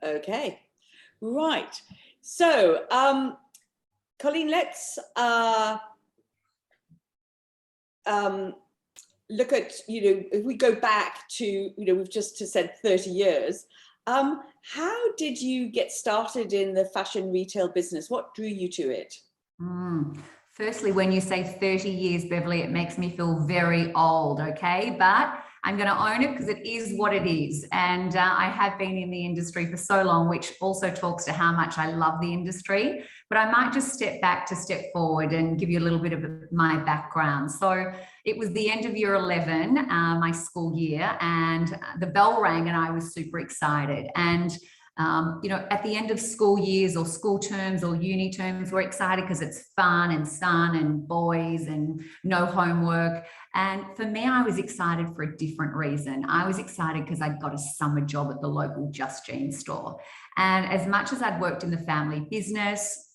Okay, right. So, Colleen, let's look at, if we go back to, we've just said 30 years. How did you get started in the fashion retail business? What drew you to it? Firstly, when you say 30 years, Beverley, it makes me feel very old, okay? But I'm going to own it because it is what it is. And I have been in the industry for so long, which also talks to how much I love the industry. But I might just step back to step forward and give you a little bit of my background. So it was the end of year 11, my school year, and the bell rang and I was super excited. And at the end of school years or school terms or uni terms, we're excited because it's fun and sun and boys and no homework. And for me, I was excited for a different reason. I was excited because I'd got a summer job at the local Just Jeans store. And as much as I'd worked in the family business,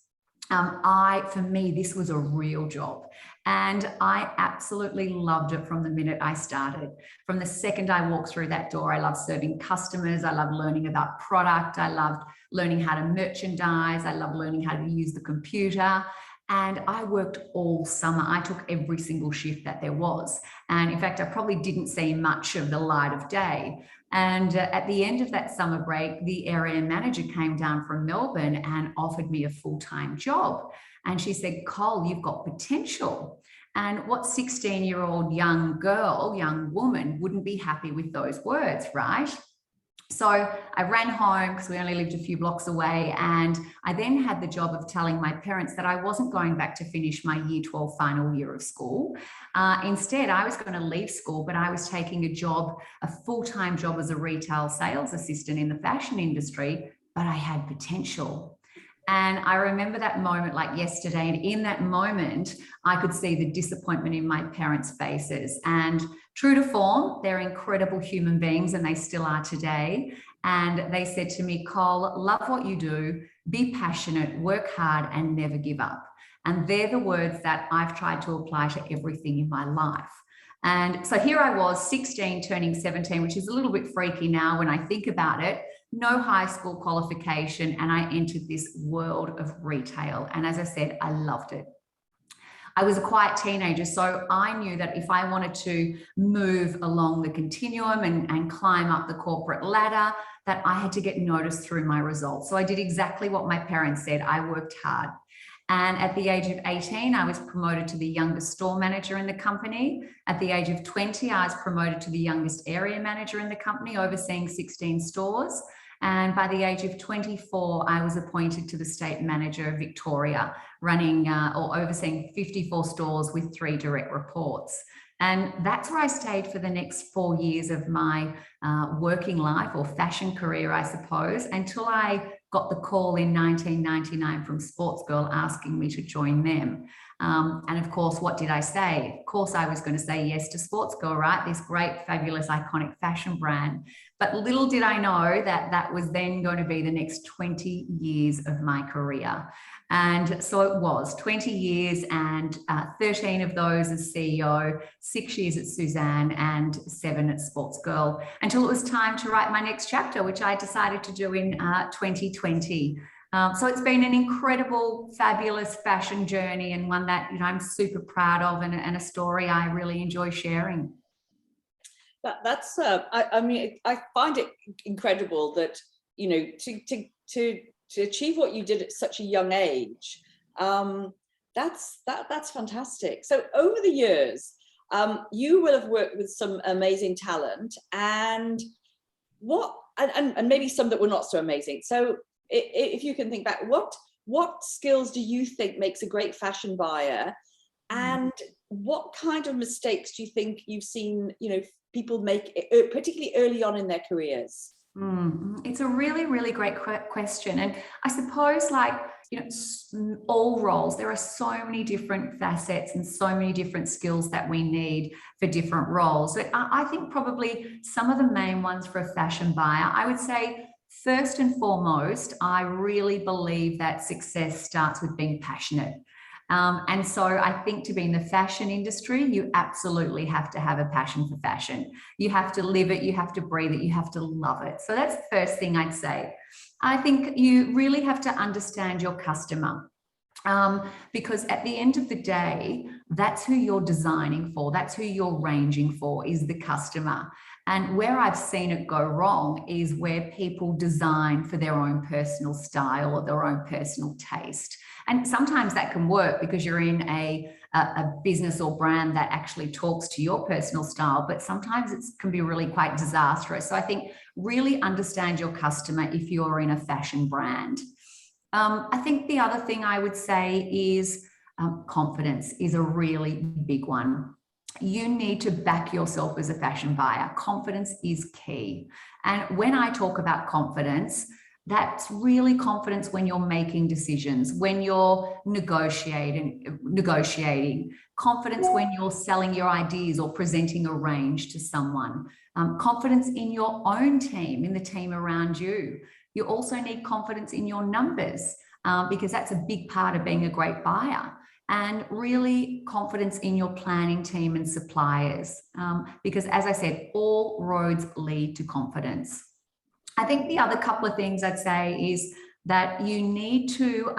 for me, this was a real job. And I absolutely loved it from the minute I started. From the second I walked through that door, I loved serving customers. I loved learning about product. I loved learning how to merchandise. I loved learning how to use the computer. And I worked all summer. I took every single shift that there was. And in fact, I probably didn't see much of the light of day. And at the end of that summer break, the area manager came down from Melbourne and offered me a full-time job. And she said, Cole, you've got potential. And what 16-year-old young woman wouldn't be happy with those words, right? So I ran home because we only lived a few blocks away. And I then had the job of telling my parents that I wasn't going back to finish my year 12 final year of school. Instead, I was going to leave school, but I was taking a full-time job as a retail sales assistant in the fashion industry, but I had potential. And I remember that moment like yesterday. And in that moment, I could see the disappointment in my parents' faces. And true to form, they're incredible human beings, and they still are today. And they said to me, Cole, love what you do, be passionate, work hard, and never give up. And they're the words that I've tried to apply to everything in my life. And so here I was, 16, turning 17, which is a little bit freaky now when I think about it. No high school qualification, and I entered this world of retail. And as I said, I loved it. I was a quiet teenager, so I knew that if I wanted to move along the continuum and climb up the corporate ladder, that I had to get noticed through my results. So I did exactly what my parents said. I worked hard. And at the age of 18, I was promoted to the youngest store manager in the company. At the age of 20, I was promoted to the youngest area manager in the company, overseeing 16 stores. And by the age of 24, I was appointed to the state manager of Victoria, running or overseeing 54 stores with 3 direct reports. And that's where I stayed for the next 4 years of my working life or fashion career, I suppose, until I got the call in 1999 from Sportsgirl asking me to join them. And of course, what did I say? Of course, I was going to say yes to Sportsgirl, right? This great, fabulous, iconic fashion brand. But little did I know that that was then going to be the next 20 years of my career. And so it was 20 years and 13 of those as CEO, 6 years at Suzanne and 7 at Sportsgirl, until it was time to write my next chapter, which I decided to do in 2020. So it's been an incredible, fabulous fashion journey, and one that I'm super proud of, and a story I really enjoy sharing. That's I mean, I find it incredible that to achieve what you did at such a young age. That's fantastic. So over the years, you will have worked with some amazing talent, and maybe some that were not so amazing. So if you can think back, what skills do you think makes a great fashion buyer, and what kind of mistakes do you think you've seen people make, particularly early on in their careers? It's a really, really great question. And I suppose, all roles, there are so many different facets and so many different skills that we need for different roles. But I think probably some of the main ones for a fashion buyer, I would say, first and foremost, I really believe that success starts with being passionate. And so I think to be in the fashion industry, you absolutely have to have a passion for fashion. You have to live it, you have to breathe it, you have to love it. So that's the first thing I'd say. I think you really have to understand your customer. Because at the end of the day, that's who you're designing for, that's who you're ranging for, is the customer. And where I've seen it go wrong is where people design for their own personal style or their own personal taste. And sometimes that can work because you're in a business or brand that actually talks to your personal style, but sometimes it can be really quite disastrous. So I think really understand your customer if you're in a fashion brand. I think the other thing I would say is confidence is a really big one. You need to back yourself as a fashion buyer. Confidence is key. And when I talk about confidence, that's really confidence when you're making decisions, when you're negotiating, confidence when you're selling your ideas or presenting a range to someone, confidence in your own team, in the team around you. You also need confidence in your numbers because that's a big part of being a great buyer. And really confidence in your planning team and suppliers. Because as I said, all roads lead to confidence. I think the other couple of things I'd say is that you need to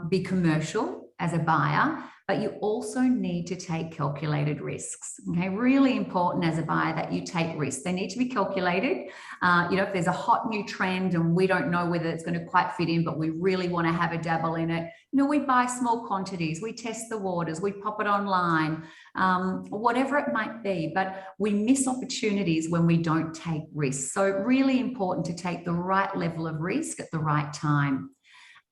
be commercial as a buyer, but you also need to take calculated risks. Okay, really important as a buyer that you take risks. They need to be calculated. If there's a hot new trend and we don't know whether it's going to quite fit in, but we really want to have a dabble in it, we buy small quantities, we test the waters, we pop it online, whatever it might be, but we miss opportunities when we don't take risks. So really important to take the right level of risk at the right time.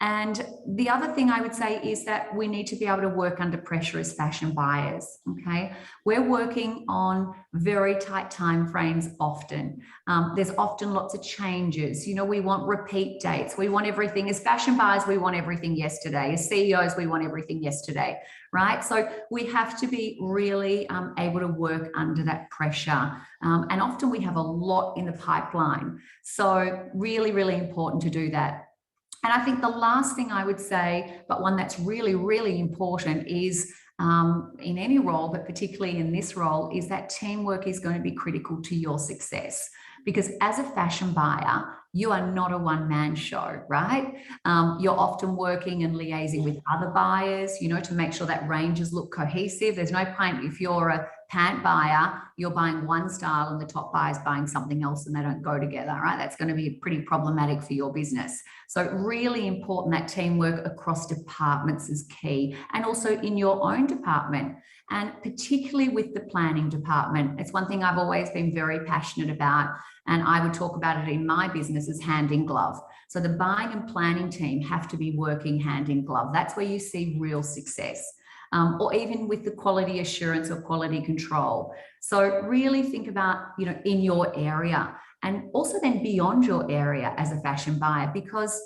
And the other thing I would say is that we need to be able to work under pressure as fashion buyers, okay? We're working on very tight timeframes often. There's often lots of changes. We want repeat dates. We want everything. As fashion buyers, we want everything yesterday. As CEOs, we want everything yesterday, right? So we have to be really able to work under that pressure. And often we have a lot in the pipeline. So really, really important to do that. And I think the last thing I would say, but one that's really, really important is in any role, but particularly in this role, is that teamwork is going to be critical to your success. Because as a fashion buyer, you are not a one-man show, right? You're often working and liaising with other buyers, to make sure that ranges look cohesive. There's no point if you're a pant buyer, you're buying one style and the top buyer's buying something else and they don't go together, right? That's going to be pretty problematic for your business. So really important that teamwork across departments is key, and also in your own department, and particularly with the planning department. It's one thing I've always been very passionate about, and I would talk about it in my business as hand in glove. So the buying and planning team have to be working hand in glove. That's where you see real success. Or even with the quality assurance or quality control. So really think about, in your area, and also then beyond your area as a fashion buyer, because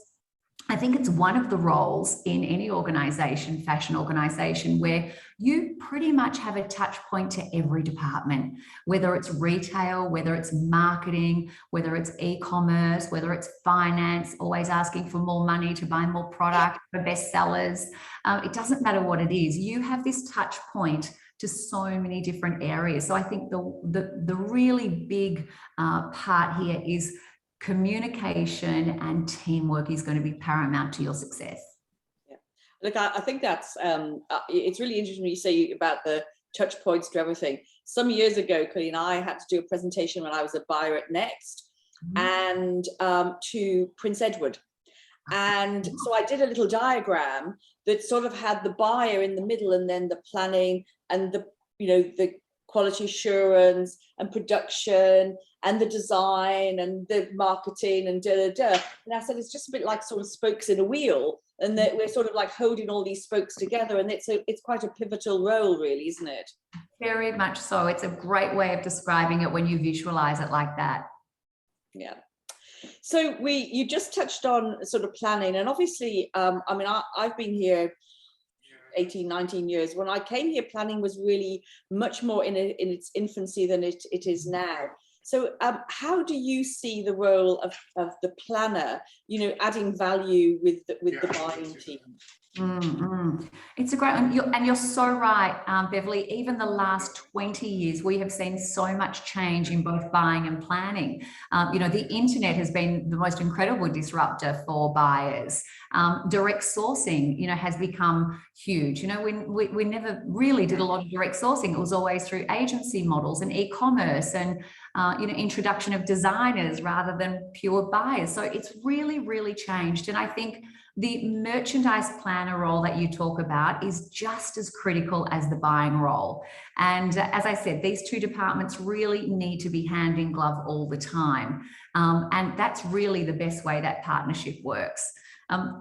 I think it's one of the roles in any organization, fashion organization, where you pretty much have a touch point to every department, whether it's retail, whether it's marketing, whether it's e-commerce, whether it's finance, always asking for more money to buy more product for bestsellers. It doesn't matter what it is. You have this touch point to so many different areas. So I think the really big part here is communication and teamwork is going to be paramount to your success. Yeah. Look, I think that's, it's really interesting when you say about the touch points to everything. Some years ago, Colleen, I had to do a presentation when I was a buyer at Next and to Prince Edward. And so I did a little diagram that sort of had the buyer in the middle and then the planning and the quality assurance and production and the design and the marketing and And I said, it's just a bit like sort of spokes in a wheel, and that we're sort of like holding all these spokes together, and it's quite a pivotal role, really, isn't it? Very much so. It's a great way of describing it when you visualize it like that. Yeah. So you just touched on sort of planning, and obviously, I've been here 18, 19 years. When I came here, planning was really much more in its infancy than it is now. So how do you see the role of the planner, adding value with the buying team? It's a great, and you're so right, Beverley. Even the last 20 years, we have seen so much change in both buying and planning. The internet has been the most incredible disruptor for buyers. Direct sourcing, has become huge. We never really did a lot of direct sourcing. It was always through agency models and e-commerce and, introduction of designers rather than pure buyers. So it's really, really changed. And I think the merchandise planner role that you talk about is just as critical as the buying role. And as I said, these two departments really need to be hand in glove all the time. And that's really the best way that partnership works.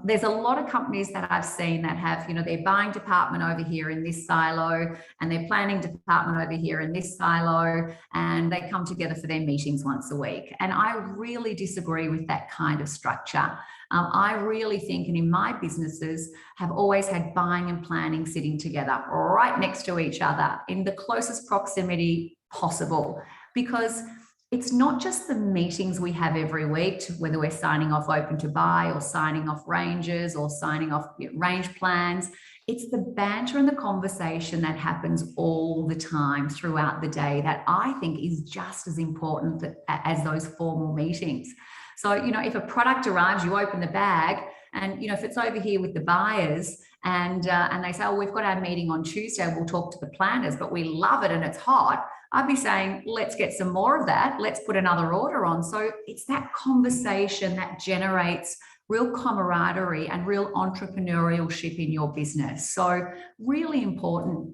There's a lot of companies that I've seen that have, their buying department over here in this silo and their planning department over here in this silo, and they come together for their meetings once a week. And I really disagree with that kind of structure. I really think, and in my businesses, have always had buying and planning sitting together right next to each other in the closest proximity possible, because it's not just the meetings we have every week, whether we're signing off open to buy or signing off ranges or signing off range plans. It's the banter and the conversation that happens all the time throughout the day that I think is just as important as those formal meetings. So, if a product arrives, you open the bag and, if it's over here with the buyers and they say, oh, we've got our meeting on Tuesday, we'll talk to the planners, but we love it and it's hot. I'd be saying, let's get some more of that. Let's put another order on. So it's that conversation that generates real camaraderie and real entrepreneurship in your business. So really important.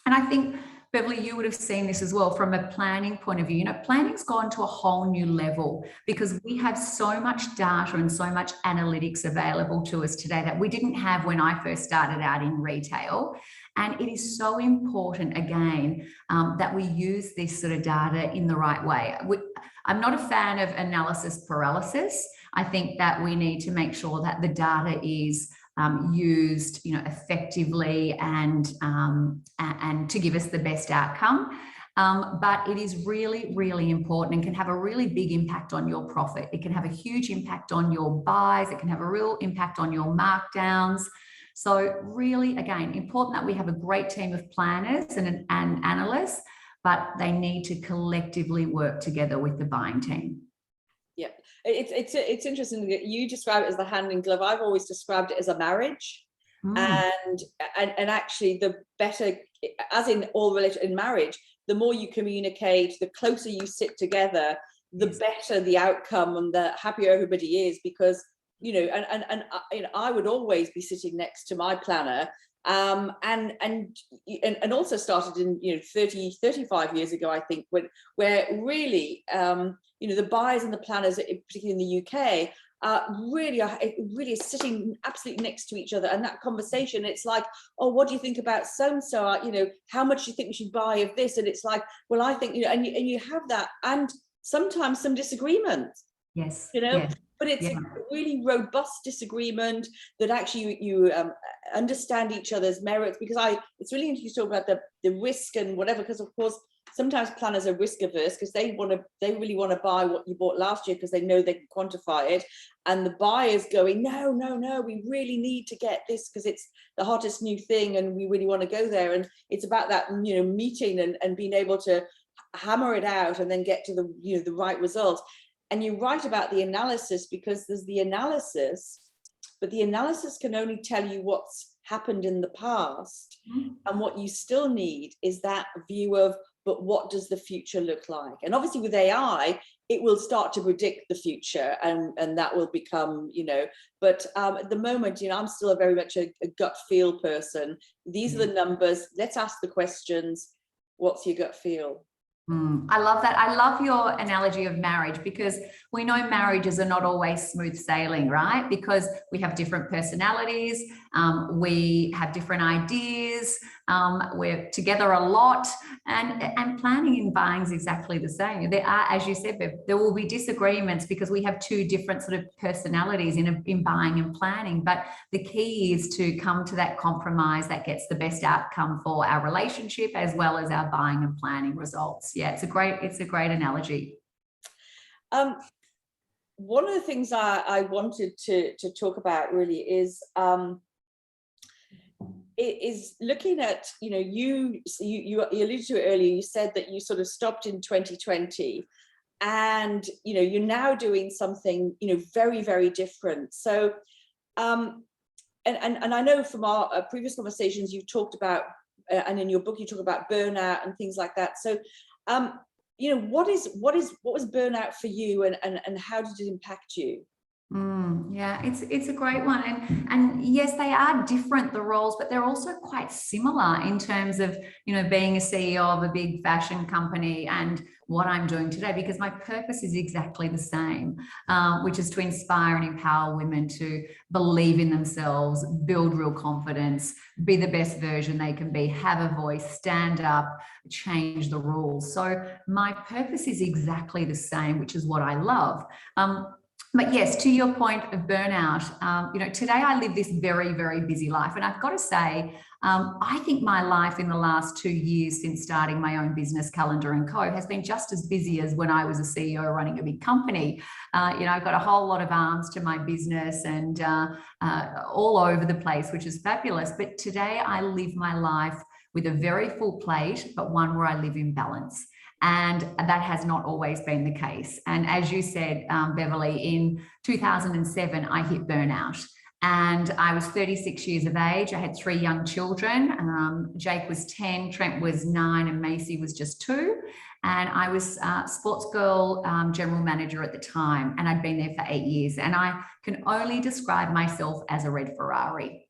And I think, Beverley, you would have seen this as well from a planning point of view. Planning's gone to a whole new level because we have so much data and so much analytics available to us today that we didn't have when I first started out in retail. And it is so important, again, that we use this sort of data in the right way. I'm not a fan of analysis paralysis. I think that we need to make sure that the data is used, effectively and to give us the best outcome. But it is really, really important and can have a really big impact on your profit. It can have a huge impact on your buys. It can have a real impact on your markdowns. So really, again, important that we have a great team of planners and analysts, but they need to collectively work together with the buying team. Yeah, it's interesting that you describe it as the hand in glove. I've always described it as a marriage, and actually the better, as in all relation in marriage, the more you communicate, the closer you sit together, the better the outcome and the happier everybody is. Because I would always be sitting next to my planner, and also started in 35 years ago, I think, where really the buyers and the planners, particularly in the UK, really is sitting absolutely next to each other, and that conversation, it's like, oh, what do you think about so and so? How much do you think we should buy of this? And it's like, well, I think, and you have that, and sometimes some disagreement. Yes. Yes. But it's a really robust disagreement that actually you understand each other's merits. Because it's really interesting to talk about the risk and whatever, because of course sometimes planners are risk averse because they really want to buy what you bought last year because they know they can quantify it, and the buyer's going, no, we really need to get this because it's the hottest new thing and we really want to go there. And it's about that meeting and being able to hammer it out and then get to the right result. And you're right about the analysis, because there's the analysis, but the analysis can only tell you what's happened in the past. And what you still need is that view of, but what does the future look like? And obviously with AI, it will start to predict the future, and that will become, but at the moment, I'm still very much a gut feel person. These are the numbers. Let's ask the questions. What's your gut feel? I love that. I love your analogy of marriage, because we know marriages are not always smooth sailing, right? Because we have different personalities, we have different ideas, we're together a lot, and planning and buying is exactly the same. There are, as you said, Bev, there will be disagreements because we have two different sort of personalities in buying and planning. But the key is to come to that compromise that gets the best outcome for our relationship as well as our buying and planning results. Yeah, it's a great analogy. One of the things I wanted to talk about really is is looking at, you alluded to it earlier, you said that you sort of stopped in 2020 and, you're now doing something, very, very different. So, and I know from our previous conversations, you've talked about, and in your book, you talk about burnout and things like that. So, what was burnout for you, and how did it impact you? Yeah, it's a great one. And yes, they are different, the roles, but they're also quite similar in terms of, being a CEO of a big fashion company and what I'm doing today, because my purpose is exactly the same, which is to inspire and empower women to believe in themselves, build real confidence, be the best version they can be, have a voice, stand up, change the rules. So my purpose is exactly the same, which is what I love. But yes, to your point of burnout, today I live this very, very busy life. And I've got to say, I think my life in the last 2 years since starting my own business, Callander & Co., has been just as busy as when I was a CEO running a big company. I've got a whole lot of arms to my business and all over the place, which is fabulous. But today I live my life with a very full plate, but one where I live in balance. And that has not always been the case. And as you said, Beverley, in 2007, I hit burnout. And I was 36 years of age. I had 3 young children. Jake was 10, Trent was 9, and Macy was just 2. And I was Sportsgirl general manager at the time. And I'd been there for 8 years. And I can only describe myself as a red Ferrari.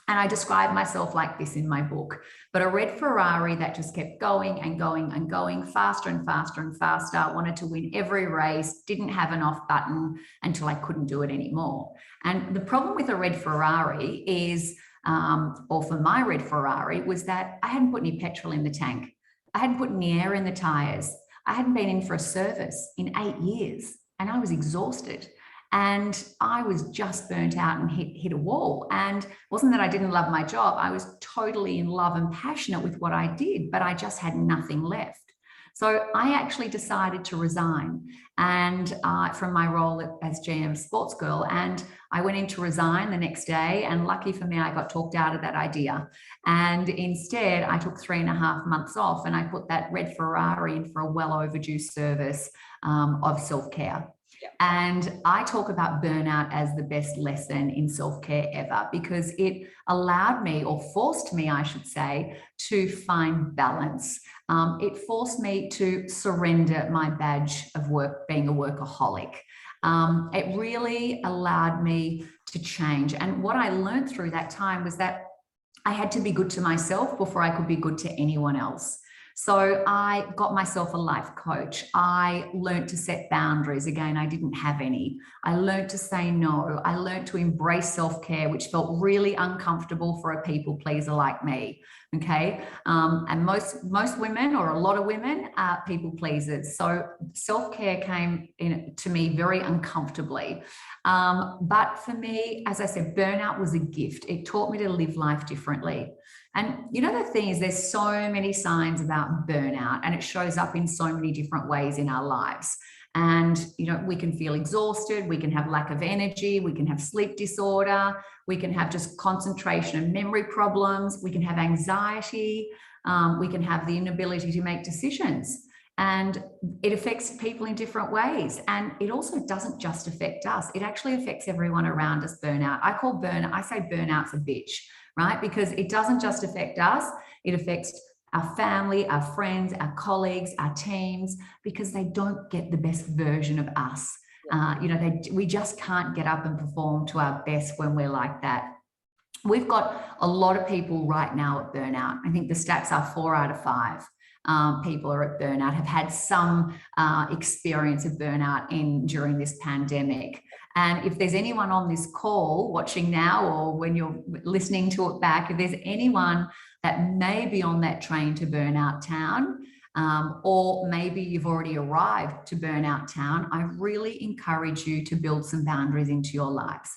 And I describe myself like this in my book, but a red Ferrari that just kept going and going and going faster and faster and faster, wanted to win every race, didn't have an off button until I couldn't do it anymore. And the problem with a red Ferrari is, or for my red Ferrari, was that I hadn't put any petrol in the tank. I hadn't put any air in the tires. I hadn't been in for a service in 8 years and I was exhausted. And I was just burnt out and hit a wall. And it wasn't that I didn't love my job. I was totally in love and passionate with what I did, but I just had nothing left. So I actually decided to resign and from my role as GM Sportsgirl. And I went in to resign the next day. And lucky for me, I got talked out of that idea. And instead, I took 3.5 months off and I put that red Ferrari in for a well overdue service of self-care. And I talk about burnout as the best lesson in self-care ever, because it allowed me, or forced me, I should say, to find balance. It forced me to surrender my badge of work, being a workaholic. It really allowed me to change. And what I learned through that time was that I had to be good to myself before I could be good to anyone else. So I got myself a life coach. I learned to set boundaries. Again, I didn't have any. I learned to say no. I learned to embrace self-care, which felt really uncomfortable for a people pleaser like me. Okay. And most women, or a lot of women, are people pleasers. So self-care came in to me very uncomfortably. But for me, as I said, burnout was a gift. It taught me to live life differently. And the thing is, there's so many signs about burnout, and it shows up in so many different ways in our lives. And, we can feel exhausted, we can have lack of energy, we can have sleep disorder, we can have just concentration and memory problems, we can have anxiety, we can have the inability to make decisions. And it affects people in different ways. And it also doesn't just affect us. It actually affects everyone around us, burnout. I say burnout's a bitch, right? Because it doesn't just affect us. It affects our family, our friends, our colleagues, our teams, because they don't get the best version of us. We just can't get up and perform to our best when we're like that. We've got a lot of people right now at burnout. I think the stats are 4 out of 5. People are at burnout, have had some experience of burnout during this pandemic. And if there's anyone on this call watching now, or when you're listening to it back, if there's anyone that may be on that train to burnout town, or maybe you've already arrived to burnout town, I really encourage you to build some boundaries into your lives.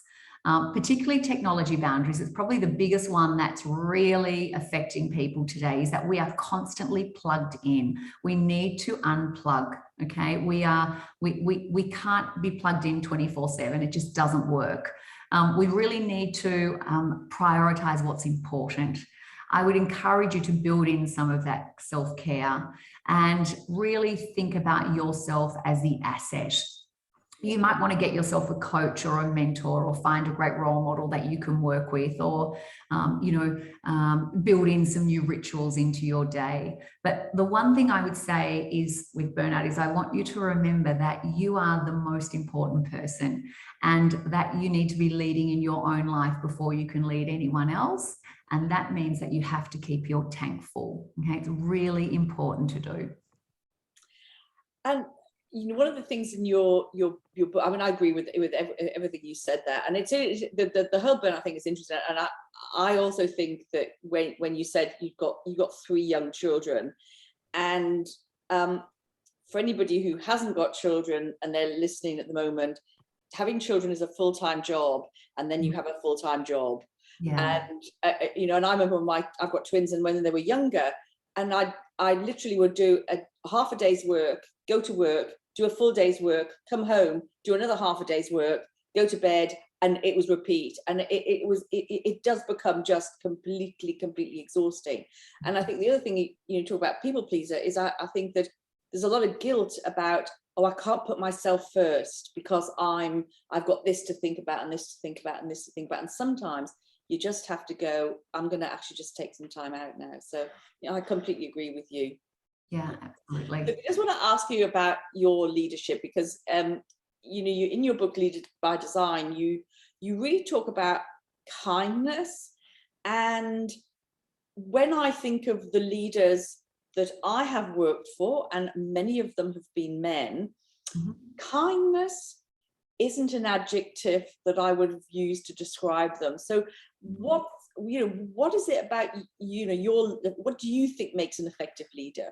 Particularly technology boundaries. It's probably the biggest one that's really affecting people today, is that we are constantly plugged in. We need to unplug. Okay, we can't be plugged in 24/7. It just doesn't work. We really need to prioritize what's important. I would encourage you to build in some of that self-care and really think about yourself as the asset. You might want to get yourself a coach or a mentor, or find a great role model that you can work with, or, build in some new rituals into your day. But the one thing I would say is with burnout is I want you to remember that you are the most important person, and that you need to be leading in your own life before you can lead anyone else. And that means that you have to keep your tank full. Okay, it's really important to do. And one of the things in your book, I mean, I agree with everything you said there, and it's the whole burnout thing is interesting. And I also think that when you said you got 3 young children, and for anybody who hasn't got children and they're listening at the moment, having children is a full-time job, and then you have a full-time job. Yeah. And and I remember I've got twins, and when they were younger, and I literally would do a half a day's work, go to work, do a full day's work, come home, do another half a day's work, go to bed, and it was repeat. And it does become just completely exhausting. And I think the other thing you talk about people pleaser is I think that there's a lot of guilt about, oh, I can't put myself first because I've got this to think about, and this to think about, and this to think about. And sometimes you just have to go, I'm going to actually just take some time out now. So I completely agree with you. Yeah, absolutely. I just want to ask you about your leadership, because you in your book Leaders by Design, you really talk about kindness. And when I think of the leaders that I have worked for, and many of them have been men, kindness isn't an adjective that I would have used to describe them. So what is it about what do you think makes an effective leader?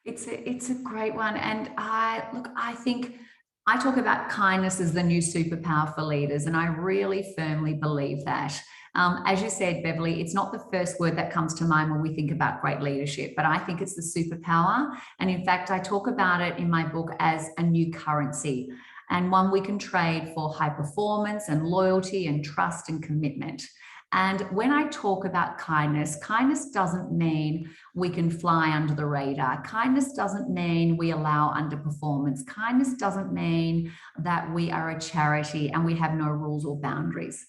It's a great one. And I think I talk about kindness as the new superpower for leaders, and I really firmly believe that. As you said, Beverley, it's not the first word that comes to mind when we think about great leadership, but I think it's the superpower. And in fact, I talk about it in my book as a new currency, and one we can trade for high performance and loyalty and trust and commitment. And when I talk about kindness, kindness doesn't mean we can fly under the radar. Kindness doesn't mean we allow underperformance. Kindness doesn't mean that we are a charity and we have no rules or boundaries.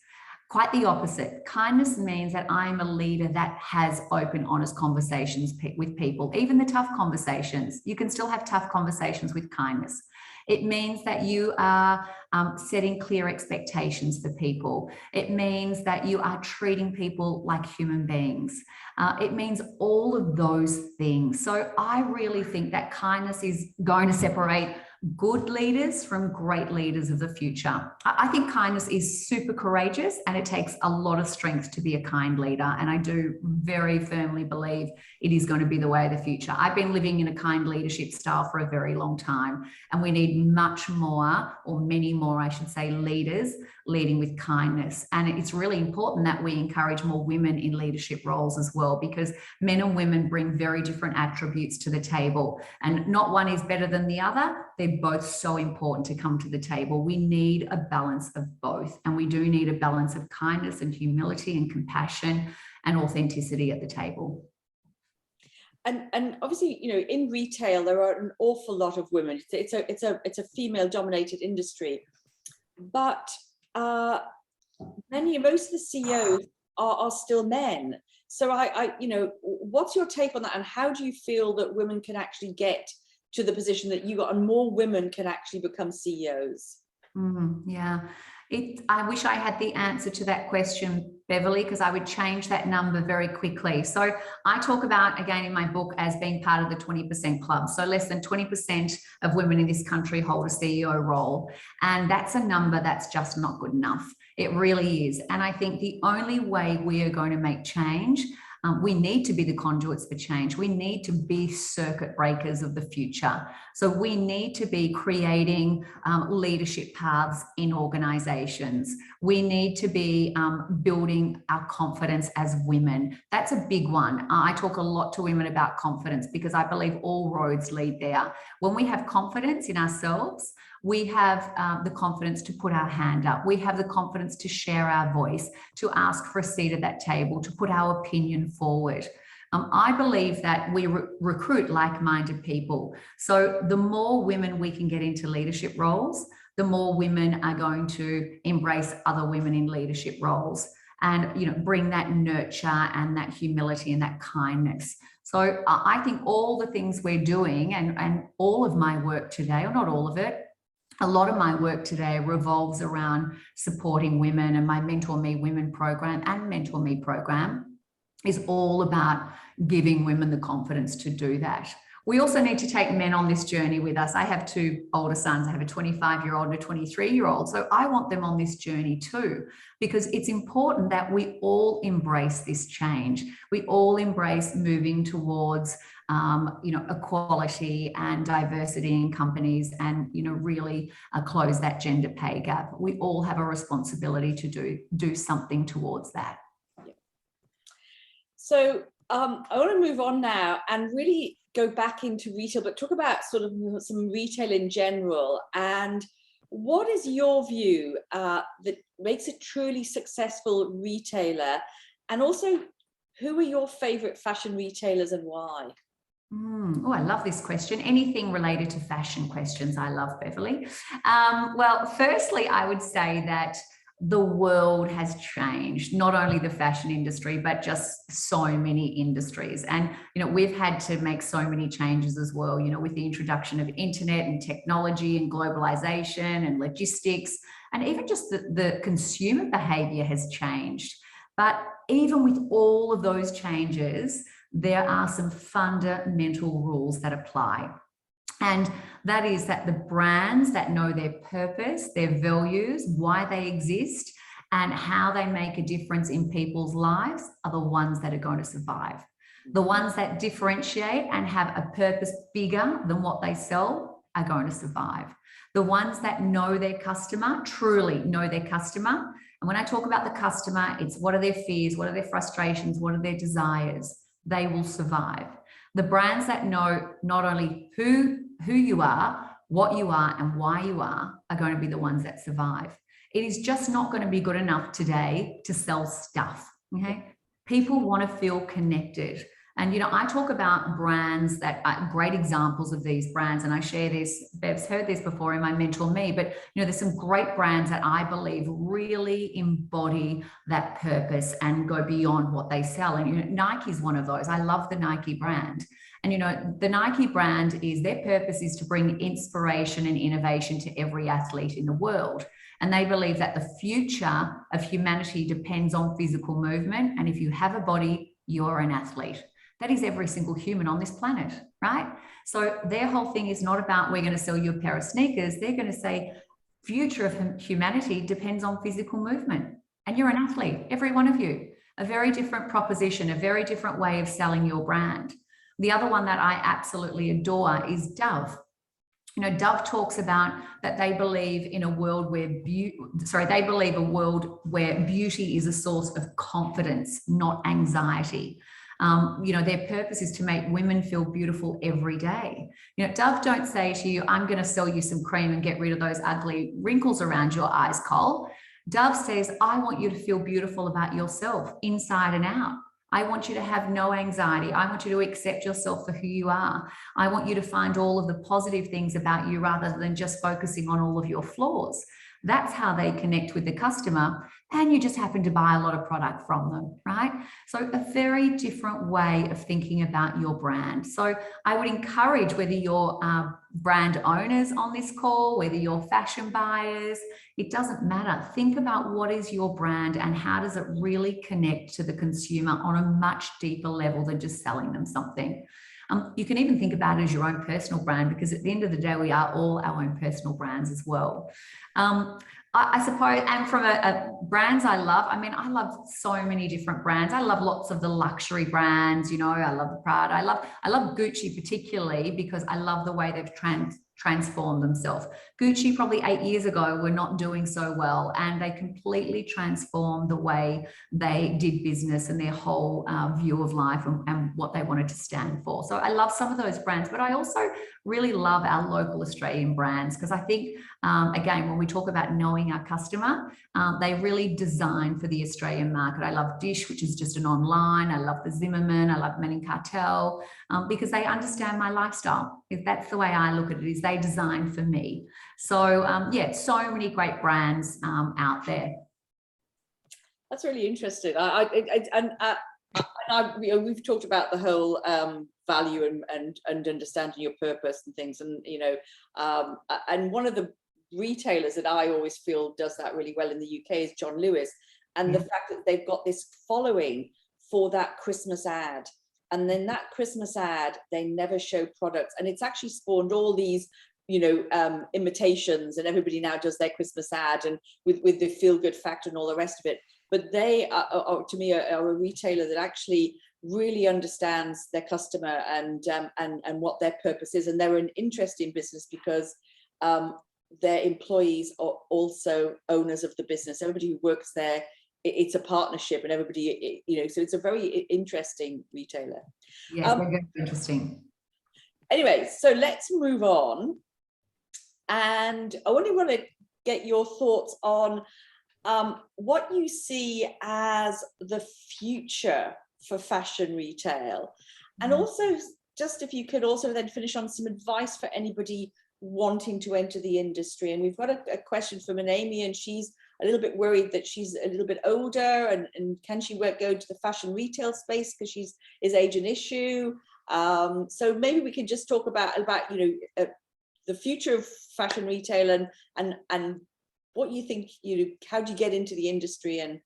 Quite the opposite. Kindness means that I'm a leader that has open, honest conversations with people, even the tough conversations. You can still have tough conversations with kindness. It means that you are setting clear expectations for people. It means that you are treating people like human beings. It means all of those things. So I really think that kindness is going to separate good leaders from great leaders of the future. I think kindness is super courageous, and it takes a lot of strength to be a kind leader. And I do very firmly believe it is going to be the way of the future. I've been living in a kind leadership style for a very long time, and we need much more, or many more, I should say, leaders leading with kindness. And it's really important that we encourage more women in leadership roles as well, because men and women bring very different attributes to the table, and not one is better than the other. They're both so important to come to the table. We need a balance of both, and we do need a balance of kindness and humility and compassion and authenticity at the table. And obviously, in retail, there are an awful lot of women. It's a female-dominated industry, but most of the CEOs are still men. So what's your take on that, and how do you feel that women can actually get to the position that you got, and more women can actually become CEOs? Yeah, I wish I had the answer to that question, Beverley, because I would change that number very quickly. So I talk about, again, in my book, as being part of the 20% club. So less than 20% of women in this country hold a CEO role. And that's a number that's just not good enough. It really is. And I think the only way we are going to make change, we need to be the conduits for change. We need to be circuit breakers of the future. So we need to be creating leadership paths in organizations. We need to be building our confidence as women. That's a big one. I talk a lot to women about confidence, because I believe all roads lead there. When we have confidence in ourselves, we have the confidence to put our hand up. We have the confidence to share our voice, to ask for a seat at that table, to put our opinion forward. I believe that we recruit like-minded people. So the more women we can get into leadership roles, the more women are going to embrace other women in leadership roles and, you know, bring that nurture and that humility and that kindness. So I think all the things we're doing and all of my work today, or not all of it, a lot of my work today revolves around supporting women, and my Mentor Me Women program and Mentor Me program is all about giving women the confidence to do that. We also need to take men on this journey with us. I have two older sons. I have a 25-year-old and a 23-year-old. So I want them on this journey too, because it's important that we all embrace this change. We all embrace moving towards, equality and diversity in companies, and, really close that gender pay gap. We all have a responsibility to do something towards that. So I want to move on now and really go back into retail, but talk about sort of some retail in general. And what is your view that makes a truly successful retailer? And also, who are your favorite fashion retailers and why? Oh, I love this question. Anything related to fashion questions, I love, Beverley. Well, firstly, I would say that the world has changed, not only the fashion industry, but just so many industries. And, we've had to make so many changes as well, with the introduction of internet and technology and globalization and logistics, and even just the consumer behavior has changed. But even with all of those changes, there are some fundamental rules that apply. And that is that the brands that know their purpose, their values, why they exist, and how they make a difference in people's lives are the ones that are going to survive. The ones that differentiate and have a purpose bigger than what they sell are going to survive. The ones that know their customer, truly know their customer. And when I talk about the customer, it's what are their fears, what are their frustrations, what are their desires? They will survive. The brands that know not only who you are, what you are, and why you are going to be the ones that survive. It is just not going to be good enough today to sell stuff. Okay, people want to feel connected. And, I talk about brands that are great examples of these brands. And I share this, Bev's heard this before in my Mentor Me, but, there's some great brands that I believe really embody that purpose and go beyond what they sell. And, Nike's one of those. I love the Nike brand. And, the Nike brand is, their purpose is to bring inspiration and innovation to every athlete in the world. And they believe that the future of humanity depends on physical movement. And if you have a body, you're an athlete. That is every single human on this planet, right? So their whole thing is not about, we're going to sell you a pair of sneakers. They're going to say, future of humanity depends on physical movement. And you're an athlete, every one of you. A very different proposition, a very different way of selling your brand. The other one that I absolutely adore is Dove. Dove talks about that they believe in a world where they believe a world where beauty is a source of confidence, not anxiety. Their purpose is to make women feel beautiful every day. Dove don't say to you, I'm going to sell you some cream and get rid of those ugly wrinkles around your eyes, Cole. Dove says, I want you to feel beautiful about yourself, inside and out. I want you to have no anxiety. I want you to accept yourself for who you are. I want you to find all of the positive things about you rather than just focusing on all of your flaws. That's how they connect with the customer. And you just happen to buy a lot of product from them, right? So a very different way of thinking about your brand. So I would encourage, whether you're brand owners on this call, whether you're fashion buyers, it doesn't matter. Think about what is your brand and how does it really connect to the consumer on a much deeper level than just selling them something. You can even think about it as your own personal brand, because at the end of the day, we are all our own personal brands as well. I suppose, and from brands I love, I love so many different brands. I love lots of the luxury brands, I love Prada. I love Gucci particularly because I love the way they've transformed themselves. Gucci probably 8 years ago were not doing so well, and they completely transformed the way they did business and their whole view of life and what they wanted to stand for. So I love some of those brands, but I also really love our local Australian brands, because I think, again, when we talk about knowing our customer, they really design for the Australian market. I love Dish, which is just an online. I love the Zimmerman. I love Men in Cartel, because they understand my lifestyle. If that's the way I look at it, is they design for me. So yeah, so many great brands out there. That's really interesting. We've talked about the whole value and understanding your purpose and things, and and one of the retailers that I always feel does that really well in the UK is John Lewis, and the fact that they've got this following for that Christmas ad, and then that Christmas ad they never show products, and it's actually spawned all these imitations, and everybody now does their Christmas ad and with the feel good factor and all the rest of it. But they are to me are a retailer that actually really understands their customer and what their purpose is, and they're an interesting business because their employees are also owners of the business. Everybody who works there, it's a partnership, and everybody, so it's a very interesting retailer. Yes, very interesting. Anyway, so let's move on, and I only want to get your thoughts on what you see as the future for fashion retail, and also just if you could also then finish on some advice for anybody wanting to enter the industry. And we've got a question from an Amy, and she's a little bit worried that she's a little bit older, and can she go into the fashion retail space because is age an issue? So maybe we can just talk about the future of fashion retail and what you think, how do you get into the industry and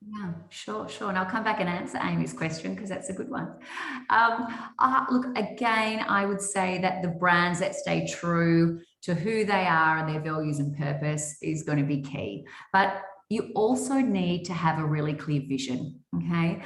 Yeah, sure. And I'll come back and answer Amy's question because that's a good one. Look, again, I would say that the brands that stay true to who they are and their values and purpose is going to be key. But you also need to have a really clear vision, okay?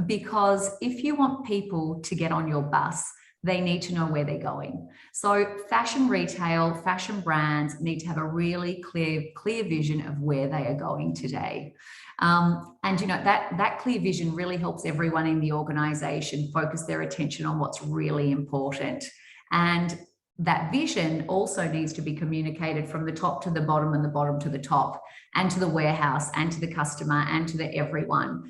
Because if you want people to get on your bus, they need to know where they're going. So fashion retail, fashion brands need to have a really clear vision of where they are going today. And that clear vision really helps everyone in the organization focus their attention on what's really important. And that vision also needs to be communicated from the top to the bottom and the bottom to the top, and to the warehouse and to the customer and to the everyone.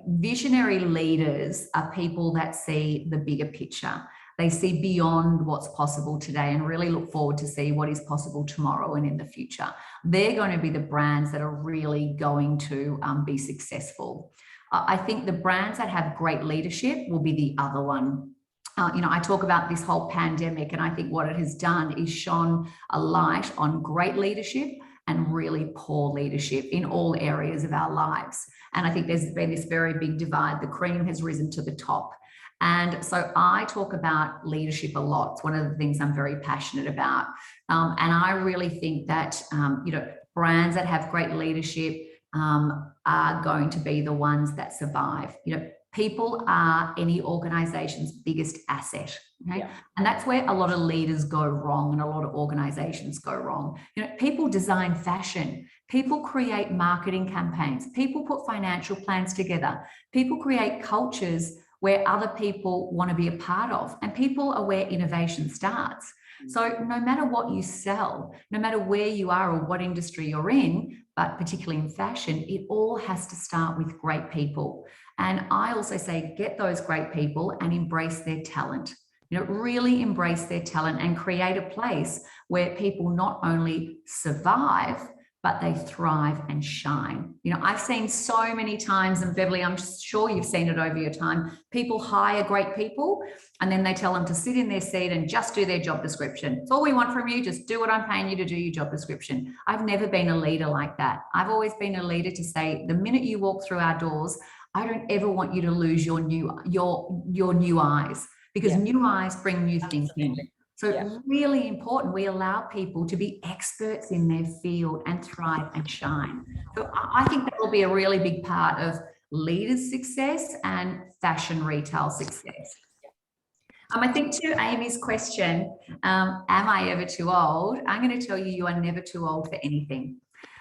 Visionary leaders are people that see the bigger picture. They see beyond what's possible today and really look forward to see what is possible tomorrow and in the future. They're going to be the brands that are really going to be successful. I think the brands that have great leadership will be the other one. I talk about this whole pandemic, and I think what it has done is shone a light on great leadership and really poor leadership in all areas of our lives. And I think there's been this very big divide. The cream has risen to the top. And so I talk about leadership a lot. It's one of the things I'm very passionate about. And I really think that, brands that have great leadership are going to be the ones that survive. People are any organization's biggest asset. Okay? Yeah. And that's where a lot of leaders go wrong and a lot of organizations go wrong. People design fashion. People create marketing campaigns. People put financial plans together. People create cultures where other people want to be a part of. And people are where innovation starts. So no matter what you sell, no matter where you are or what industry you're in, but particularly in fashion, it all has to start with great people. And I also say, get those great people and embrace their talent. Really embrace their talent and create a place where people not only survive, but they thrive and shine. I've seen so many times, and Beverley, I'm sure you've seen it over your time, people hire great people and then they tell them to sit in their seat and just do their job description. It's all we want from you, just do what I'm paying you to do, your job description. I've never been a leader like that. I've always been a leader to say, the minute you walk through our doors, I don't ever want you to lose your new eyes, because new eyes bring new thinking. So it's really important we allow people to be experts in their field and thrive and shine. So I think that will be a really big part of leaders' success and fashion retail success. I think to Amy's question, am I ever too old? I'm going to tell you, you are never too old for anything.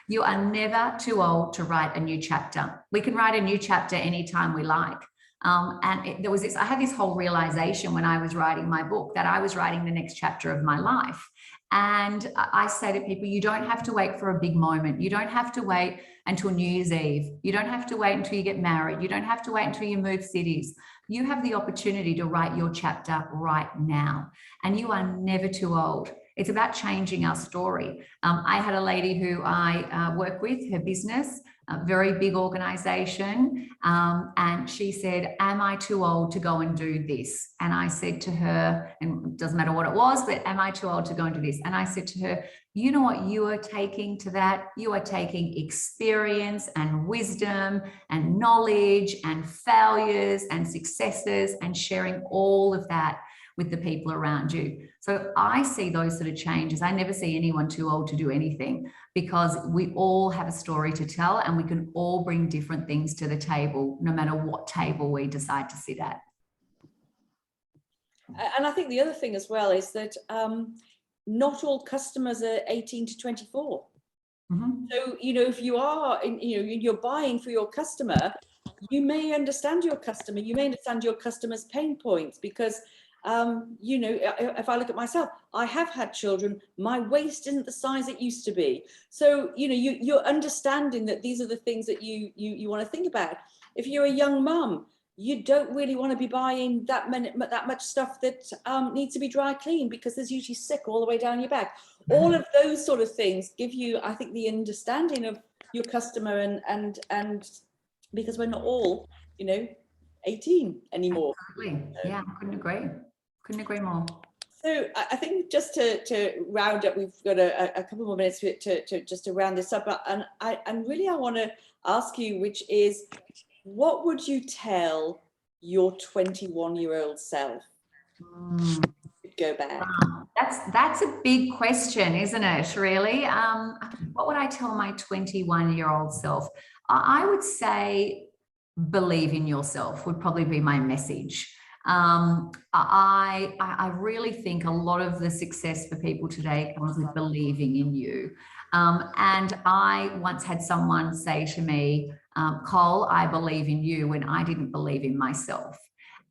You are never too old to write a new chapter. We can write a new chapter anytime we like. There was this, I had this whole realization when I was writing my book that I was writing the next chapter of my life. And I say to people, you don't have to wait for a big moment. You don't have to wait until New Year's Eve. You don't have to wait until you get married. You don't have to wait until you move cities. You have the opportunity to write your chapter right now. And you are never too old. It's about changing our story. I had a lady who I work with, her business, a very big organization. And she said, am I too old to go and do this? And I said to her, and it doesn't matter what it was, but am I too old to go and do this? And I said to her, you know what you are taking to that? You are taking experience and wisdom and knowledge and failures and successes and sharing all of that with the people around you. So I see those sort of changes. I never see anyone too old to do anything, because we all have a story to tell and we can all bring different things to the table, no matter what table we decide to sit at. And I think the other thing as well is that not all customers are 18 to 24. Mm-hmm. So, if you are, you're buying for your customer, you may understand your customer, you may understand your customer's pain points, because if I look at myself, I have had children, my waist isn't the size it used to be. So, you're understanding that these are the things that you want to think about. If you're a young mum, you don't really want to be buying that much stuff that needs to be dry cleaned, because there's usually sick all the way down your back. All of those sort of things give you, I think, the understanding of your customer, and because we're not all, 18 anymore. Absolutely. Yeah, couldn't agree more. So I think just to round up, we've got a couple more minutes to just to round this up. And I want to ask you, which is, what would you tell your 21-year-old self? Go back. That's a big question, isn't it? Really, what would I tell my 21-year-old self? I would say, believe in yourself would probably be my message. I really think a lot of the success for people today comes with believing in you. And I once had someone say to me, Cole, I believe in you, when I didn't believe in myself.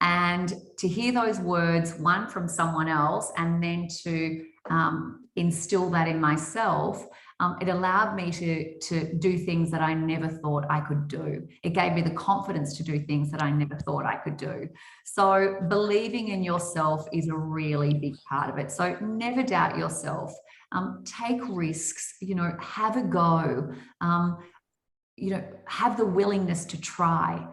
And to hear those words, one from someone else, and then to instill that in myself, it allowed me to do things that I never thought I could do. It gave me the confidence to do things that I never thought I could do. So believing in yourself is a really big part of it. So never doubt yourself. Take risks, have a go, have the willingness to try.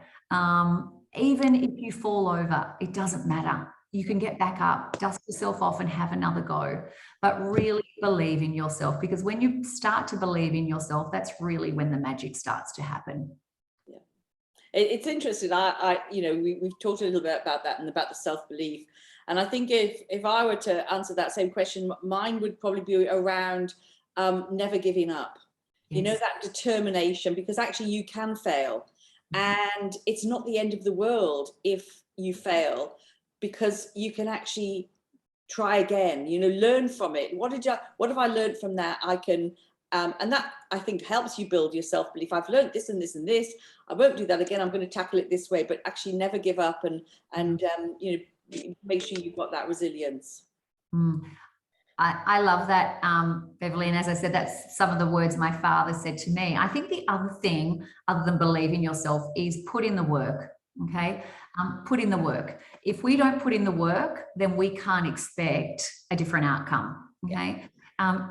Even if you fall over, it doesn't matter. You can get back up, dust yourself off and have another go, but really believe in yourself, because when you start to believe in yourself, that's really when the magic starts to happen. Yeah. It's interesting. We've talked a little bit about that and about the self-belief. And I think if I were to answer that same question, mine would probably be around never giving up. Yes. That determination, because actually you can fail. And it's not the end of the world if you fail, because you can actually try again, learn from it. What have I learned from that? I can, and that I think helps you build your self-belief. I've learned this and this and this. I won't do that again. I'm going to tackle it this way, but actually never give up and make sure you've got that resilience. I love that, Beverley. And as I said, that's some of the words my father said to me. I think the other thing, other than believe in yourself, is put in the work. Okay. Put in the work. If we don't put in the work, then we can't expect a different outcome. Okay.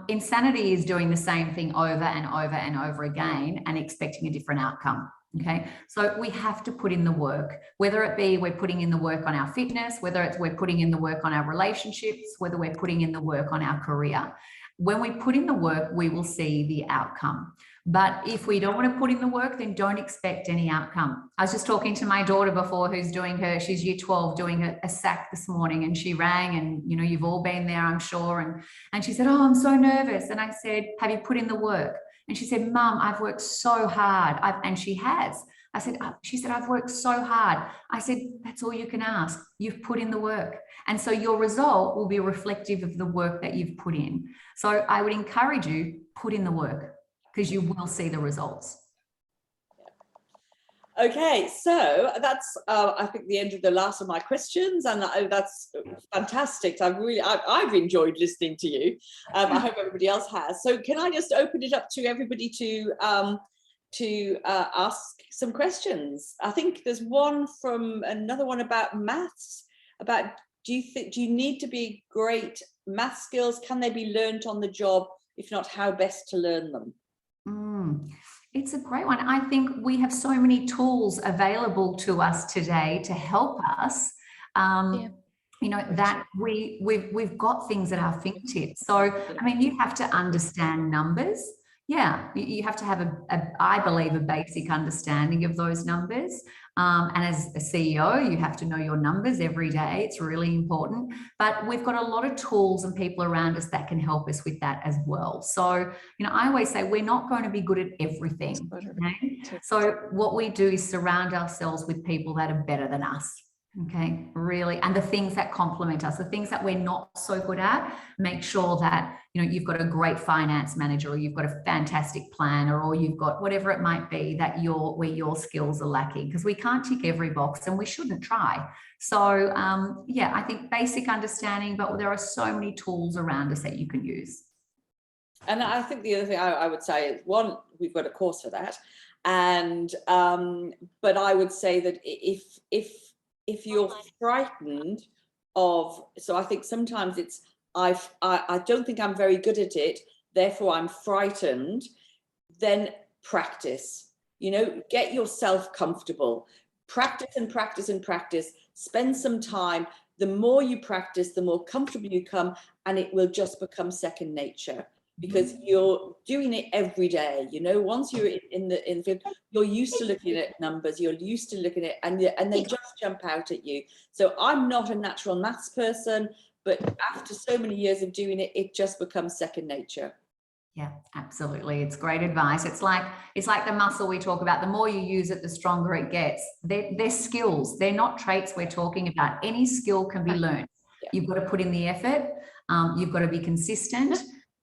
Insanity is doing the same thing over and over and over again and expecting a different outcome. Okay. So we have to put in the work, whether it be we're putting in the work on our fitness, whether it's we're putting in the work on our relationships, whether we're putting in the work on our career. When we put in the work, we will see the outcome. But if we don't want to put in the work, then don't expect any outcome. I was just talking to my daughter before, she's year 12, doing a SAC this morning, and she rang, and you've all been there, I'm sure. And she said, oh, I'm so nervous. And I said, have you put in the work? And she said, Mum, I've worked so hard. And she has. I said, she said, I've worked so hard. I said, that's all you can ask. You've put in the work. And so your result will be reflective of the work that you've put in. So I would encourage you, put in the work, because you will see the results. Okay, so that's I think the end of the last of my questions, and that's fantastic. I've enjoyed listening to you. I hope everybody else has. So can I just open it up to everybody to ask some questions? I think there's another one about maths. About do you need to be great math skills? Can they be learnt on the job? If not, how best to learn them? It's a great one. I think we have so many tools available to us today to help us. You know, that we've got things at our fingertips. So, I mean, you have to understand numbers. Yeah, you have to have I believe, a basic understanding of those numbers. And as a CEO, you have to know your numbers every day. It's really important. But we've got a lot of tools and people around us that can help us with that as well. So, you know, I always say we're not going to be good at everything. Okay? So what we do is surround ourselves with people that are better than us. Okay, really. And the things that complement us, the things that we're not so good at, make sure that, you know, you've got a great finance manager, or you've got a fantastic planner, or you've got whatever it might be that where your skills are lacking, because we can't tick every box and we shouldn't try. So yeah, I think basic understanding, but there are so many tools around us that you can use. And I think the other thing I would say is, one, we've got a course for that. And but I would say that if you're frightened of, so I think sometimes it's, I don't think I'm very good at it, therefore I'm frightened, then practice, you know, get yourself comfortable, practice and practice and practice, spend some time. The more you practice, the more comfortable you come, and it will just become second nature. Because you're doing it every day, you know. Once you're in the field, you're used to looking at numbers, you're used to looking at, and they just jump out at you. So I'm not a natural maths person, but after so many years of doing it, it just becomes second nature. Yeah, absolutely. It's great advice. It's like the muscle we talk about. The more you use it, the stronger it gets. They're skills. They're not traits we're talking about. Any skill can be learned. Yeah. You've got to put in the effort. You've got to be consistent.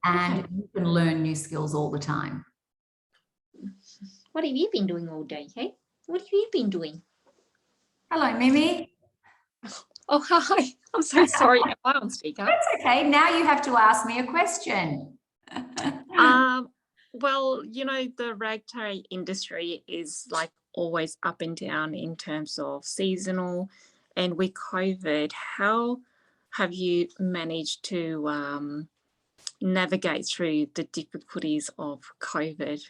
And you can learn new skills all the time. What have you been doing all day, hey? What have you been doing? Hello, Mimi. Oh, hi. I'm so sorry. Am I on speaker? That's okay. Now you have to ask me a question. Well, you know, the ragtag industry is like always up and down in terms of seasonal. And with COVID, how have you managed to navigate through the difficulties of COVID?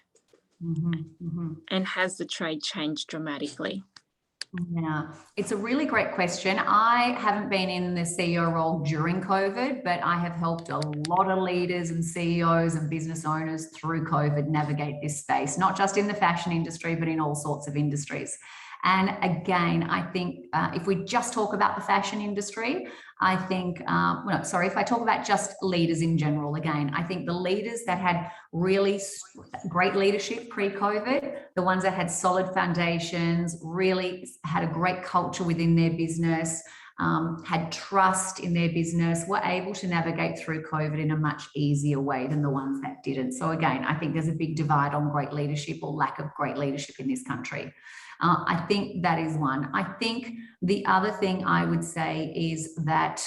And has the trade changed dramatically? Yeah, it's a really great question. I haven't been in the CEO role during COVID, but I have helped a lot of leaders and CEOs and business owners through COVID navigate this space, not just in the fashion industry, but in all sorts of industries. And again, I think if we just talk about the fashion industry, I think, if I talk about just leaders in general, again, I think the leaders that had really great leadership pre-COVID, the ones that had solid foundations, really had a great culture within their business, had trust in their business, were able to navigate through COVID in a much easier way than the ones that didn't. So again, I think there's a big divide on great leadership or lack of great leadership in this country. I think that is one. I think the other thing I would say is that,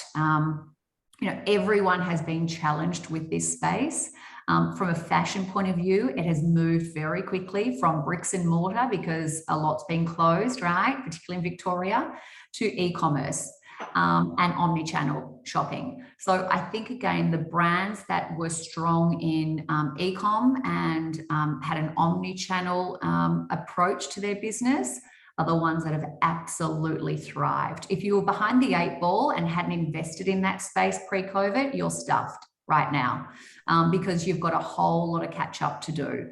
everyone has been challenged with this space. From a fashion point of view, it has moved very quickly from bricks and mortar, because a lot's been closed, right? Particularly in Victoria, to e-commerce. And omni-channel shopping. So I think, again, the brands that were strong in e-com and had an omni-channel approach to their business are the ones that have absolutely thrived. If you were behind the 8 ball and hadn't invested in that space pre-COVID, you're stuffed right now, because you've got a whole lot of catch up to do.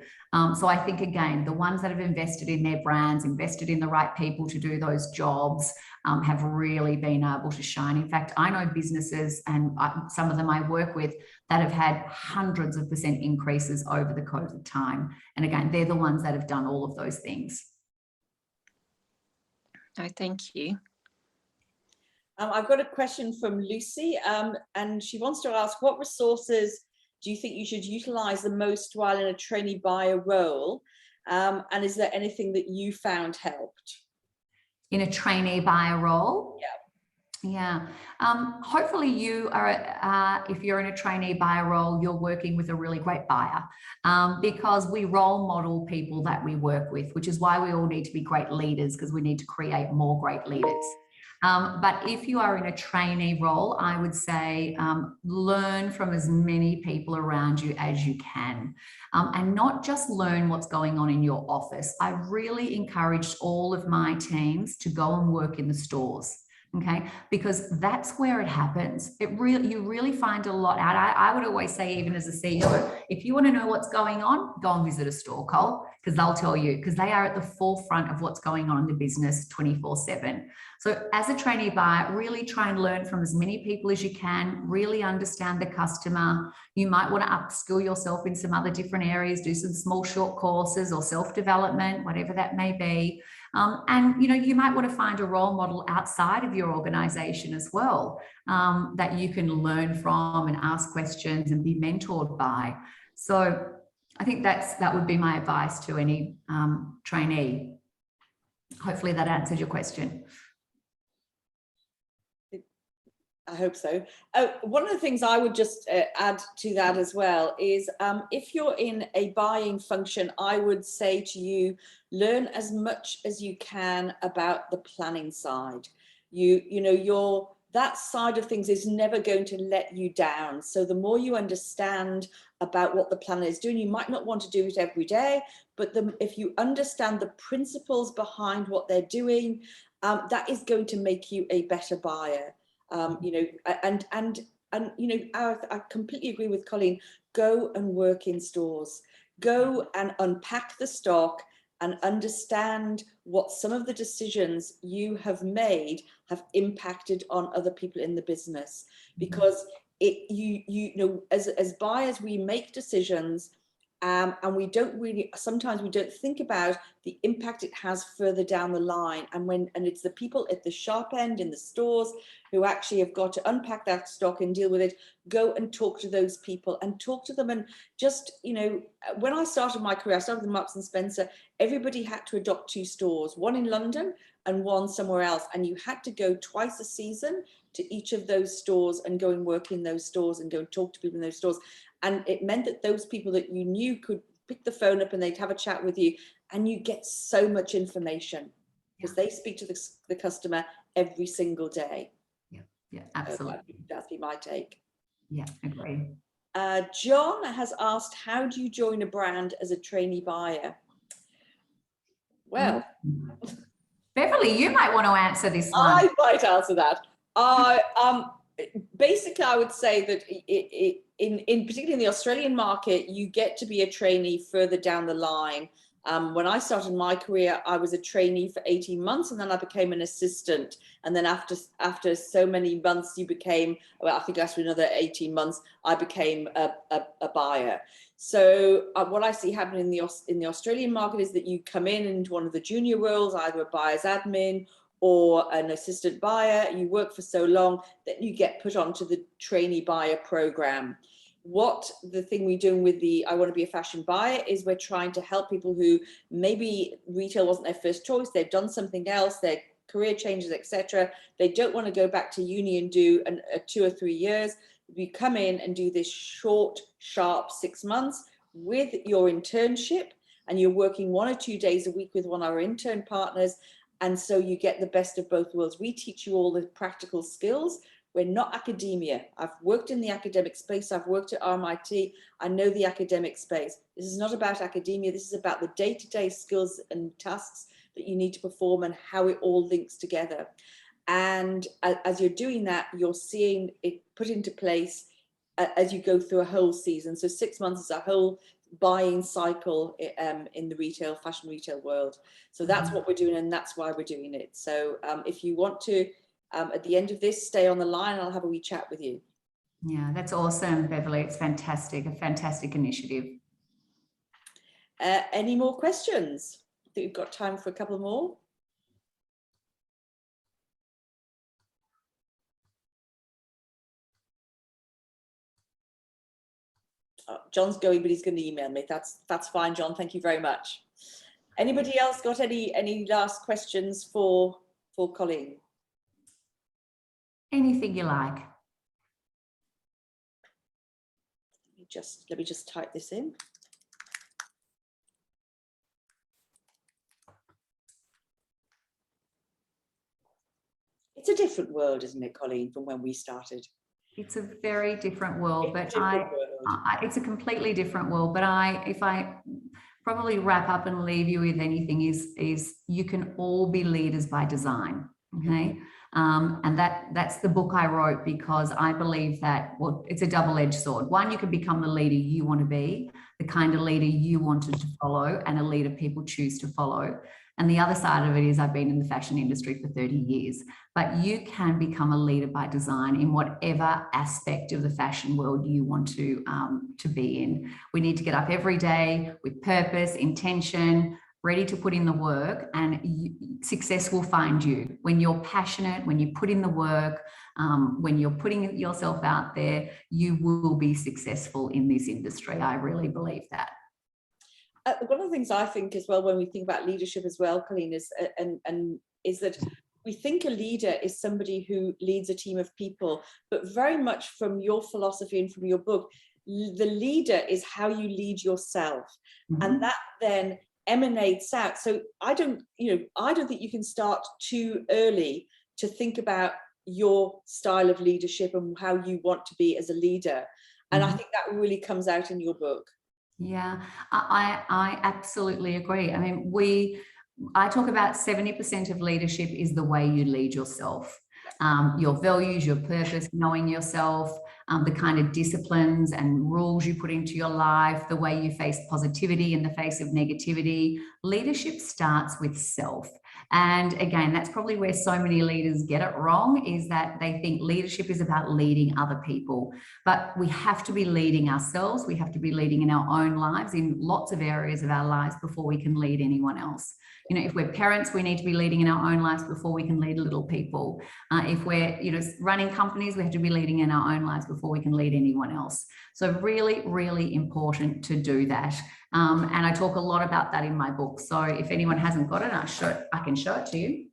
So I think, again, the ones that have invested in their brands, invested in the right people to do those jobs, have really been able to shine. In fact, I know businesses, and some of them I work with, that have had hundreds of % increases over the COVID time. And again, they're the ones that have done all of those things. Oh, thank you. I've got a question from Lucy, and she wants to ask, what resources do you think you should utilize the most while in a trainee buyer role? And is there anything that you found helped? In a trainee buyer role? Yeah. Yeah. Hopefully you are, if you're in a trainee buyer role, you're working with a really great buyer, because we role model people that we work with, which is why we all need to be great leaders, because we need to create more great leaders. But if you are in a trainee role, I would say learn from as many people around you as you can, and not just learn what's going on in your office. I really encouraged all of my teams to go and work in the stores. Okay, because that's where it happens. You really find a lot out. I would always say, even as a CEO, if you want to know what's going on, go and visit a store, Cole, because they'll tell you, because they are at the forefront of what's going on in the business 24/7. So as a trainee buyer, really try and learn from as many people as you can, really understand the customer. You might want to upskill yourself in some other different areas, do some small short courses or self-development, whatever that may be. And you might want to find a role model outside of your organization as well, that you can learn from and ask questions and be mentored by. So I think that would be my advice to any trainee. Hopefully that answered your question. I hope so. One of the things I would just add to that as well is, if you're in a buying function, I would say to you, learn as much as you can about the planning side. That side of things is never going to let you down. So the more you understand about what the planner is doing, you might not want to do it every day, but if you understand the principles behind what they're doing, that is going to make you a better buyer. I completely agree with Colleen. Go and work in stores. Go and unpack the stock and understand what some of the decisions you have made have impacted on other people in the business. Because as buyers, we make decisions, and sometimes we don't think about the impact it has further down the line. And it's the people at the sharp end in the stores who actually have got to unpack that stock and deal with it. Go and talk to those people and talk to them. And just, when I started my career, I started with Marks and Spencer, everybody had to adopt 2 stores, one in London and one somewhere else. And you had to go twice a season to each of those stores and go and work in those stores and go and talk to people in those stores. And it meant that those people that you knew could pick the phone up and they'd have a chat with you, and you get so much information because they speak to the customer every single day. Yeah, absolutely. So that'd be my take. Yeah, agree. John has asked, how do you join a brand as a trainee buyer? Well, Beverley, you might want to answer this one. I might answer that. Basically, I would say that particularly in the Australian market, you get to be a trainee further down the line. When I started my career, I was a trainee for 18 months, and then I became an assistant. And then after so many months, you became, well, I think after another 18 months, I became a buyer. So what I see happening in the Australian market is that you come in into one of the junior roles, either a buyer's admin or an assistant buyer. You work for so long that you get put onto the trainee buyer program. The thing we're doing with the I Want to Be a Fashion Buyer is we're trying to help people who maybe retail wasn't their first choice, they've done something else, their career changes, etc. They don't want to go back to uni and do 2 or 3 years. We come in and do this short, sharp 6 months with your internship, and you're working 1 or 2 days a week with one of our intern partners. And so you get the best of both worlds. We teach you all the practical skills. We're not academia. I've worked in the academic space. I've worked at RMIT. I know the academic space. This is not about academia. This is about the day-to-day skills and tasks that you need to perform and how it all links together. And as you're doing that, you're seeing it put into place as you go through a whole season. So 6 months is a whole buying cycle in the fashion retail world. So that's what we're doing, and that's why we're doing it. So if you want to, at the end of this, stay on the line. I'll have a wee chat with you. Yeah, that's awesome, Beverley. It's fantastic, a fantastic initiative. Any more questions? I think we've got time for a couple more. John's going, but he's going to email me. That's fine, John. Thank you very much. Anybody else got any last questions for Colleen? Anything you like. Let me just type this in. It's a different world, isn't it, Colleen, from when we started? It's a very different world, but it's a completely different world. But if I probably wrap up and leave you with anything is you can all be leaders by design. Okay. And that's the book I wrote, because I believe that, well, it's a double-edged sword. One, you can become the leader you want to be, the kind of leader you wanted to follow, and a leader people choose to follow. And the other side of it is I've been in the fashion industry for 30 years, but you can become a leader by design in whatever aspect of the fashion world you want to be in. We need to get up every day with purpose, intention, ready to put in the work, and success will find you. When you're passionate, when you put in the work, when you're putting yourself out there, you will be successful in this industry. I really believe that. One of the things I think as well, when we think about leadership as well, Colleen, is that we think a leader is somebody who leads a team of people, but very much from your philosophy and from your book, the leader is how you lead yourself. Mm-hmm. And that then emanates out. So I don't think you can start too early to think about your style of leadership and how you want to be as a leader. And I think that really comes out in your book. Yeah, I absolutely agree. I mean, I talk about 70% of leadership is the way you lead yourself. Your values, your purpose, knowing yourself, the kind of disciplines and rules you put into your life, the way you face positivity in the face of negativity. Leadership starts with self. And again, that's probably where so many leaders get it wrong, is that they think leadership is about leading other people. But we have to be leading ourselves. We have to be leading in our own lives, in lots of areas of our lives, before we can lead anyone else. You know, if we're parents, we need to be leading in our own lives before we can lead little people. If we're, running companies, we have to be leading in our own lives before we can lead anyone else. So really, really important to do that. And I talk a lot about that in my book. So if anyone hasn't got it, I can show it to you.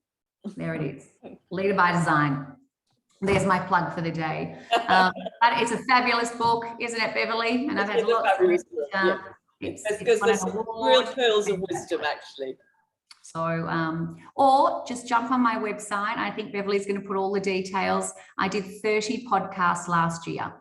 There it is. Leader by Design. There's my plug for the day. But it's a fabulous book, isn't it, Beverley? And I've had lots of it's real pearls of wisdom, actually. So, or just jump on my website. I think Beverley's going to put all the details. I did 30 podcasts last year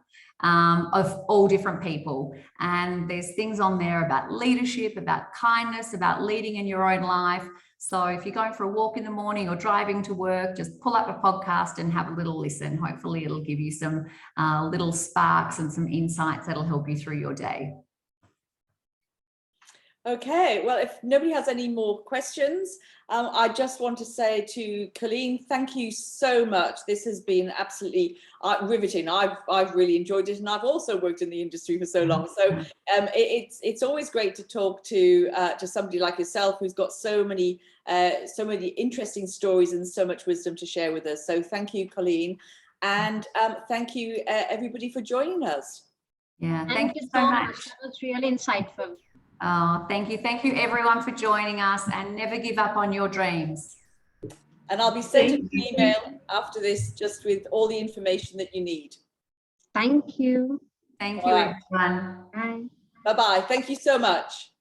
of all different people. And there's things on there about leadership, about kindness, about leading in your own life. So if you're going for a walk in the morning or driving to work, just pull up a podcast and have a little listen. Hopefully it'll give you some little sparks and some insights that'll help you through your day. Okay, well, if nobody has any more questions, I just want to say to Colleen, thank you so much. This has been absolutely riveting. I've really enjoyed it, and I've also worked in the industry for so long. So it's always great to talk to somebody like yourself, who's got so many interesting stories and so much wisdom to share with us. So thank you, Colleen, and thank you everybody for joining us. Yeah, thank you so much. That was really insightful. Oh, thank you. Thank you, everyone, for joining us, and never give up on your dreams. And I'll be sending an email after this just with all the information that you need. Thank you. Thank you, everyone. Bye. Bye-bye. Thank you so much.